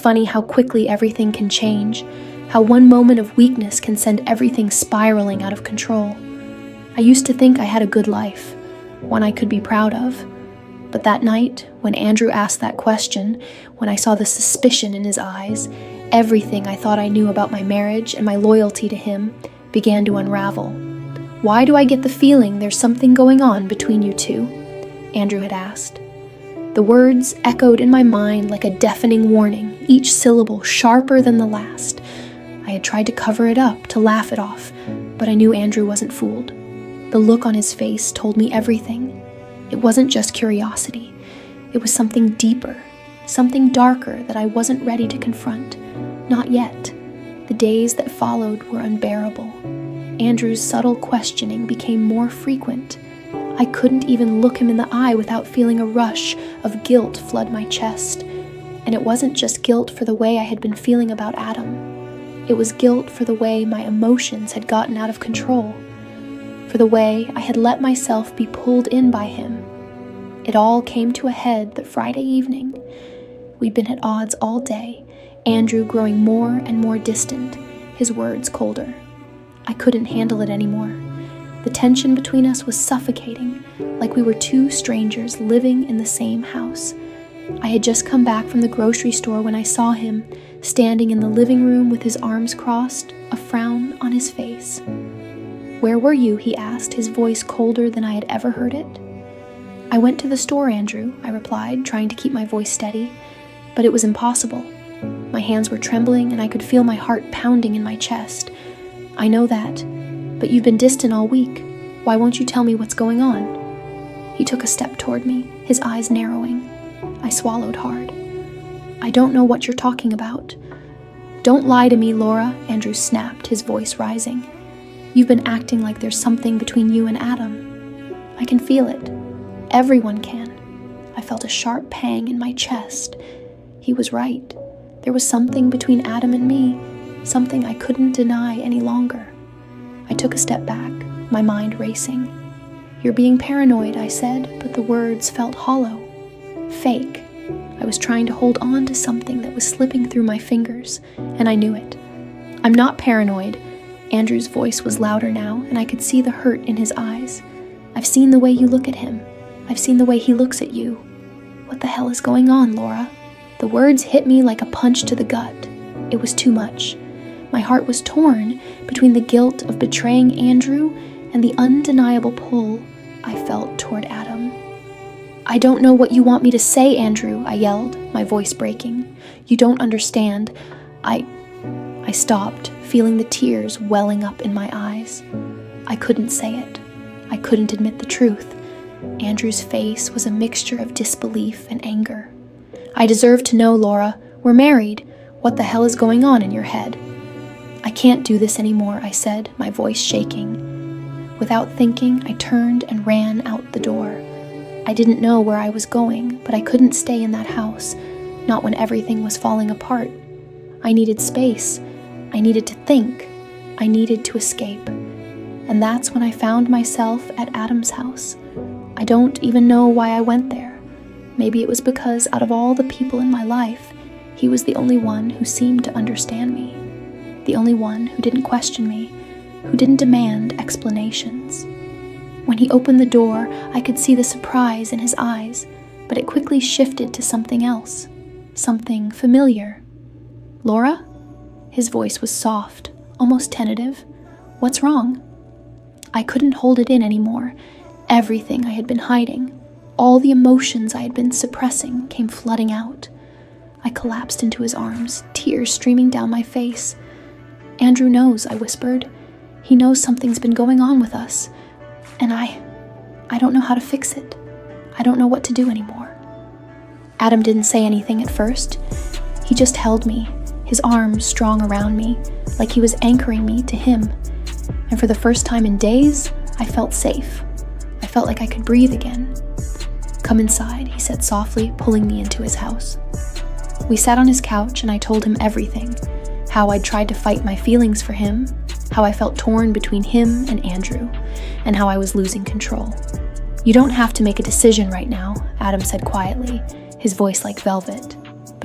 funny how quickly everything can change, how one moment of weakness can send everything spiraling out of control. I used to think I had a good life, one I could be proud of. But that night, when Andrew asked that question, when I saw the suspicion in his eyes, everything I thought I knew about my marriage and my loyalty to him began to unravel. "Why do I get the feeling there's something going on between you two?" Andrew had asked. The words echoed in my mind like a deafening warning, each syllable sharper than the last. I had tried to cover it up, to laugh it off, but I knew Andrew wasn't fooled. The look on his face told me everything. It wasn't just curiosity. It was something deeper, something darker that I wasn't ready to confront. Not yet. The days that followed were unbearable. Andrew's subtle questioning became more frequent. I couldn't even look him in the eye without feeling a rush of guilt flood my chest. And it wasn't just guilt for the way I had been feeling about Adam. It was guilt for the way my emotions had gotten out of control, for the way I had let myself be pulled in by him. It all came to a head that Friday evening. We'd been at odds all day, Andrew growing more and more distant, his words colder. I couldn't handle it anymore. The tension between us was suffocating, like we were two strangers living in the same house. I had just come back from the grocery store when I saw him, standing in the living room with his arms crossed, a frown on his face. "Where were you?" he asked, his voice colder than I had ever heard it. "I went to the store, Andrew," I replied, trying to keep my voice steady, but it was impossible. My hands were trembling and I could feel my heart pounding in my chest. "I know that, but you've been distant all week. Why won't you tell me what's going on?" He took a step toward me, his eyes narrowing. I swallowed hard. "I don't know what you're talking about." "Don't lie to me, Laura," Andrew snapped, his voice rising. "You've been acting like there's something between you and Adam. I can feel it. Everyone can." I felt a sharp pang in my chest. He was right. There was something between Adam and me, something I couldn't deny any longer. I took a step back, my mind racing. "You're being paranoid," I said, but the words felt hollow. Fake. I was trying to hold on to something that was slipping through my fingers, and I knew it. "I'm not paranoid." Andrew's voice was louder now, and I could see the hurt in his eyes. "I've seen the way you look at him. I've seen the way he looks at you. What the hell is going on, Laura?" The words hit me like a punch to the gut. It was too much. My heart was torn between the guilt of betraying Andrew and the undeniable pull I felt toward Adam. "I don't know what you want me to say, Andrew," I yelled, my voice breaking. "You don't understand. I stopped, feeling the tears welling up in my eyes. I couldn't say it. I couldn't admit the truth. Andrew's face was a mixture of disbelief and anger. "I deserve to know, Laura. We're married. What the hell is going on in your head?" "I can't do this anymore," I said, my voice shaking. Without thinking, I turned and ran out the door. I didn't know where I was going, but I couldn't stay in that house, not when everything was falling apart. I needed space. I needed to think. I needed to escape. And that's when I found myself at Adam's house. I don't even know why I went there. Maybe it was because out of all the people in my life, he was the only one who seemed to understand me. The only one who didn't question me, who didn't demand explanations. When he opened the door, I could see the surprise in his eyes, but it quickly shifted to something else, something familiar. "Laura?" His voice was soft, almost tentative. "What's wrong?" I couldn't hold it in anymore. Everything I had been hiding, all the emotions I had been suppressing, came flooding out. I collapsed into his arms, tears streaming down my face. "Andrew knows," I whispered. "He knows something's been going on with us. And I don't know how to fix it. I don't know what to do anymore." Adam didn't say anything at first. He just held me, his arms strong around me, like he was anchoring me to him. And for the first time in days, I felt safe. I felt like I could breathe again. "Come inside," he said softly, pulling me into his house. We sat on his couch and I told him everything. How I'd tried to fight my feelings for him, how I felt torn between him and Andrew, and how I was losing control. "You don't have to make a decision right now," Adam said quietly, his voice like velvet.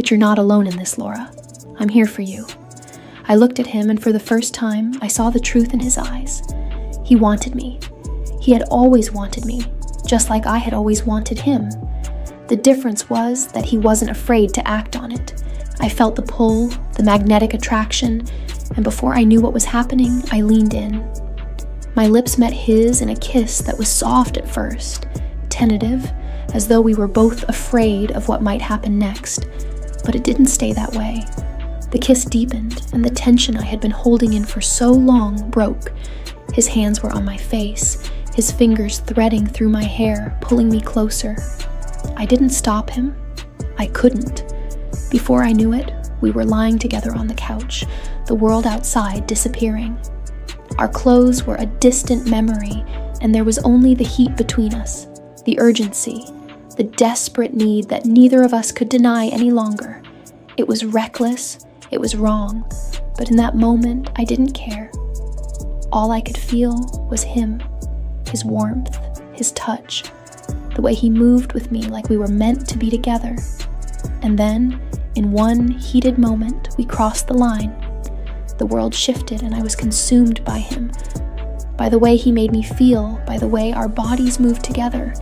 But you're not alone in this, Laura. I'm here for you. I looked at him, and for the first time, I saw the truth in his eyes. He wanted me. He had always wanted me, just like I had always wanted him. The difference was that he wasn't afraid to act on it. I felt the pull, the magnetic attraction, and before I knew what was happening, I leaned in. My lips met his in a kiss that was soft at first, tentative, as though we were both afraid of what might happen next. But it didn't stay that way. The kiss deepened, and the tension I had been holding in for so long broke. His hands were on my face, his fingers threading through my hair, pulling me closer. I didn't stop him. I couldn't. Before I knew it, we were lying together on the couch, the world outside disappearing. Our clothes were a distant memory, and there was only the heat between us, the urgency, the desperate need that neither of us could deny any longer. It was reckless, it was wrong, but in that moment, I didn't care. All I could feel was him, his warmth, his touch, the way he moved with me like we were meant to be together. And then, in one heated moment, we crossed the line. The world shifted and I was consumed by him, by the way he made me feel, by the way our bodies moved together.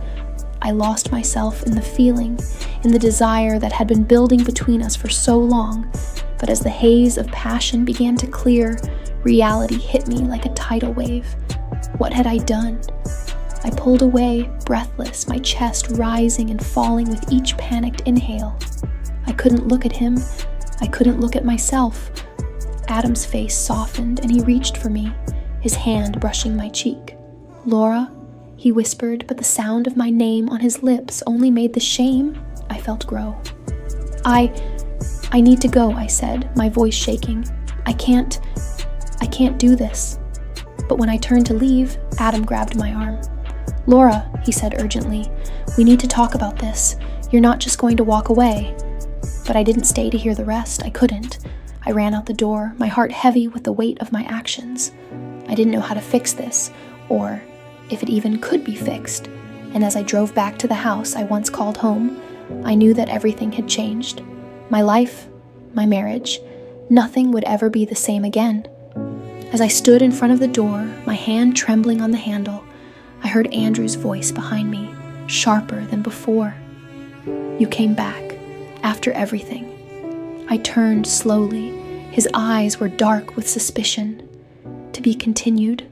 I lost myself in the feeling, in the desire that had been building between us for so long, but as the haze of passion began to clear, reality hit me like a tidal wave. What had I done? I pulled away, breathless, my chest rising and falling with each panicked inhale. I couldn't look at him. I couldn't look at myself. Adam's face softened and he reached for me, his hand brushing my cheek. "Laura," he whispered, but the sound of my name on his lips only made the shame I felt grow. I need to go," I said, my voice shaking. I can't do this." But when I turned to leave, Adam grabbed my arm. "Laura," he said urgently, "we need to talk about this. You're not just going to walk away." But I didn't stay to hear the rest. I couldn't. I ran out the door, my heart heavy with the weight of my actions. I didn't know how to fix this, or if it even could be fixed. And as I drove back to the house I once called home, I knew that everything had changed. My life, my marriage, nothing would ever be the same again. As I stood in front of the door, my hand trembling on the handle, I heard Andrew's voice behind me, sharper than before. "You came back, after everything." I turned slowly. His eyes were dark with suspicion. "To be continued?"